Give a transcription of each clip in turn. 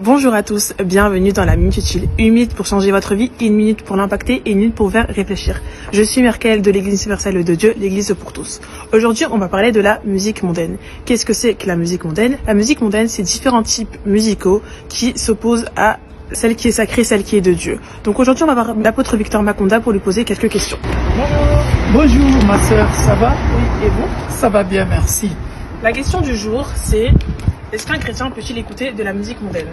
Bonjour à tous, bienvenue dans la Minute Utile. 1 minute pour changer votre vie, 1 minute pour l'impacter et 1 minute pour vous faire réfléchir. Je suis Merkel de l'Église universelle de Dieu, l'Église pour tous. Aujourd'hui, on va parler de la musique mondaine. Qu'est-ce que c'est que la musique mondaine? La musique mondaine, c'est différents types musicaux qui s'opposent à celle qui est sacrée, celle qui est de Dieu. Donc aujourd'hui, on va voir l'apôtre Victor Maconda pour lui poser quelques questions. Bonjour ma sœur, ça va? Oui, et vous? Ça va bien, merci. La question du jour, c'est: est-ce qu'un chrétien peut-il écouter de la musique mondaine?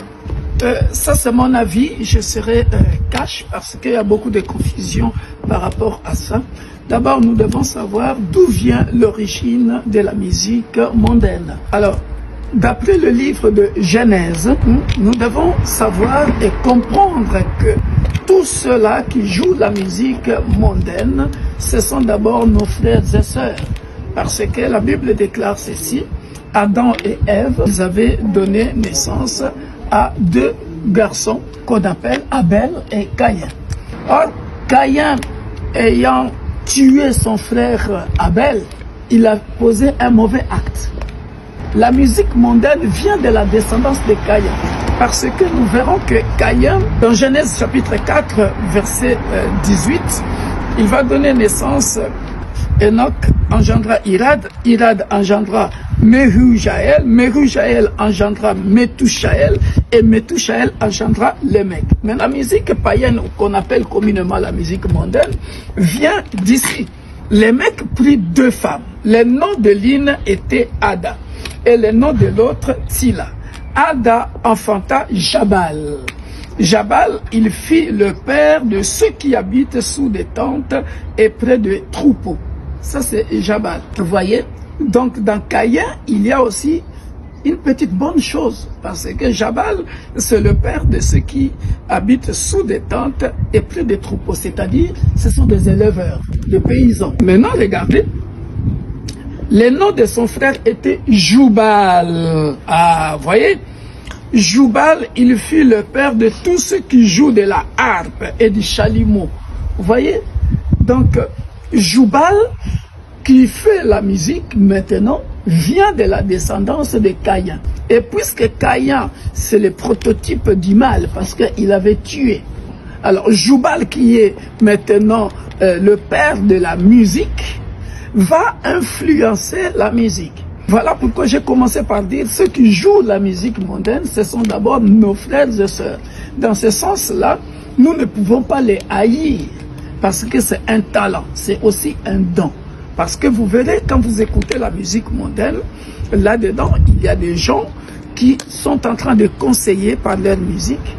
Ça c'est mon avis, je serai cash parce qu'il y a beaucoup de confusion par rapport à ça. D'abord, nous devons savoir d'où vient l'origine de la musique mondaine. Alors, d'après le livre de Genèse, nous devons savoir et comprendre que tous ceux-là qui jouent la musique mondaine, ce sont d'abord nos frères et sœurs. Parce que la Bible déclare ceci: Adam et Ève, ils avaient donné naissance à 2 garçons qu'on appelle Abel et Caïn. Or, Caïn, ayant tué son frère Abel, il a posé un mauvais acte. La musique mondaine vient de la descendance de Caïn. Parce que nous verrons que Caïn, dans Genèse chapitre 4, verset 18, il va donner naissance à Enoch, engendra Irad, Irad engendra Mehujaël, Mehujaël engendra Methushaël, et Methushaël engendra Lémec. Mais la musique païenne, qu'on appelle communément la musique mondaine, vient d'ici. Lémec prit 2 femmes. Le nom de l'une était Ada, et le nom de l'autre Tila. Ada enfanta Jabal. Jabal, il fit le père de ceux qui habitent sous des tentes et près des troupeaux. Ça, c'est Jabal. Vous voyez? Donc, dans Caïn, il y a aussi une petite bonne chose. Parce que Jabal, c'est le père de ceux qui habitent sous des tentes et près des troupeaux. C'est-à-dire, ce sont des éleveurs, des paysans. Maintenant, regardez. Le nom de son frère était Joubal. Ah, vous voyez? Joubal, il fut le père de tous ceux qui jouent de la harpe et du chalumeau. Vous voyez? Donc, Joubal, qui fait la musique maintenant, vient de la descendance de Caïn. Et puisque Caïn, c'est le prototype du mal, parce qu'il avait tué. Alors, Joubal, qui est maintenant le père de la musique, va influencer la musique. Voilà pourquoi j'ai commencé par dire ceux qui jouent la musique mondaine, ce sont d'abord nos frères et sœurs. Dans ce sens-là, nous ne pouvons pas les haïr parce que c'est un talent, c'est aussi un don. Parce que vous verrez, quand vous écoutez la musique mondaine, là-dedans, il y a des gens qui sont en train de conseiller par leur musique.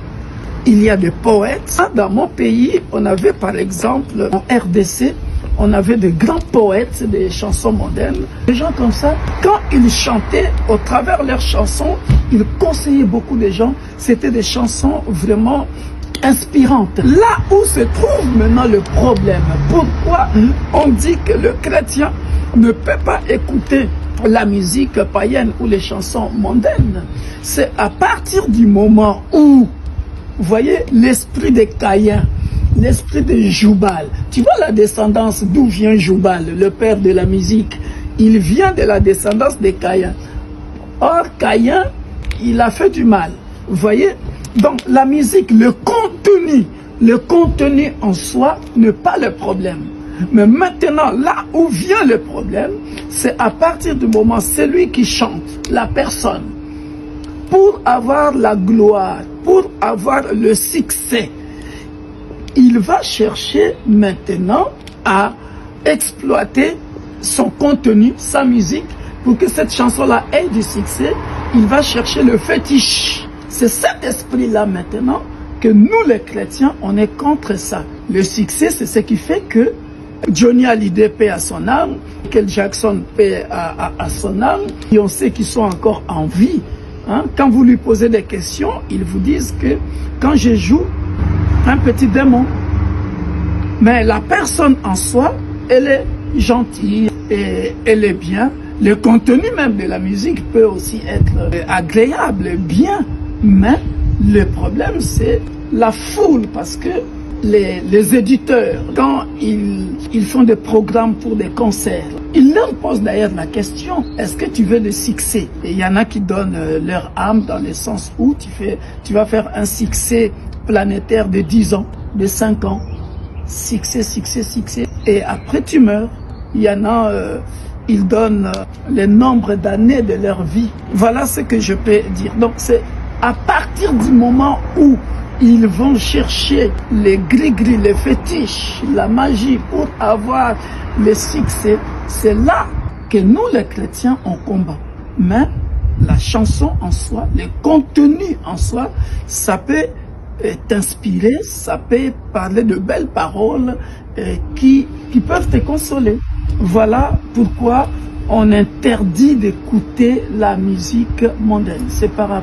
Il y a des poètes. Dans mon pays, on avait par exemple en RDC, on avait de grands poètes des chansons mondaines. Des gens comme ça, quand ils chantaient, au travers leurs chansons, ils conseillaient beaucoup de gens. C'était des chansons vraiment inspirantes. Là où se trouve maintenant le problème, pourquoi on dit que le chrétien ne peut pas écouter la musique païenne ou les chansons mondaines, c'est à partir du moment où, vous voyez, l'esprit de Caïn, l'esprit de Joubal. Tu vois la descendance d'où vient Joubal, le père de la musique? Il vient de la descendance de Caïn. Or, Caïn, il a fait du mal. Vous voyez? Donc, la musique, le contenu en soi n'est pas le problème. Mais maintenant, là où vient le problème, c'est à partir du moment, celui qui chante, la personne, pour avoir la gloire, pour avoir le succès, il va chercher maintenant à exploiter son contenu, sa musique, pour que cette chanson-là ait du succès. Il va chercher le fétiche. C'est cet esprit-là maintenant que nous, les chrétiens, on est contre ça. Le succès, c'est ce qui fait que Johnny Hallyday paie à son âme, Michael Jackson paie à son âme, et on sait qu'ils sont encore en vie. Hein? Quand vous lui posez des questions, ils vous disent que quand je joue un petit démon, mais la personne en soi, elle est gentille et elle est bien. Le contenu même de la musique peut aussi être agréable, bien, mais le problème c'est la foule, parce que les éditeurs, quand ils font des programmes pour des concerts, ils leur posent d'ailleurs la question, est-ce que tu veux le succès? Et il y en a qui donnent leur âme dans le sens où tu vas faire un succès planétaire de 10 ans, de 5 ans, succès, et après tu meurs. Il y en a, ils donnent le nombre d'années de leur vie. Voilà ce que je peux dire. Donc c'est à partir du moment où ils vont chercher les gris-gris, les fétiches, la magie pour avoir le succès, c'est là que nous les chrétiens on combat. Mais la chanson en soi, le contenu en soi, ça peut t'inspirer, ça peut parler de belles paroles qui peuvent te consoler. Voilà pourquoi on interdit d'écouter la musique mondaine. C'est pas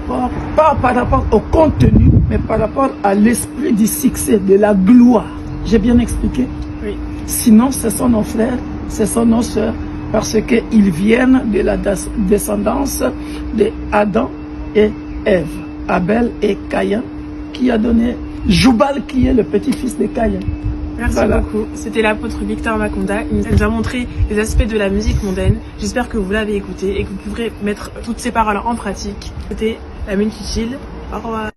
par rapport au contenu, mais par rapport à l'esprit du succès, de la gloire. J'ai bien expliqué? Oui. Sinon, ce sont nos frères, ce sont nos sœurs, parce qu'ils viennent de la descendance de Adam et Ève, Abel et Caïn, qui a donné Joubal, qui est le petit-fils de Caïn. Merci beaucoup. C'était l'apôtre Victor Makonda. Il nous a montré les aspects de la musique mondaine. J'espère que vous l'avez écouté et que vous pourrez mettre toutes ces paroles en pratique. C'était la Minute Utile. Au revoir.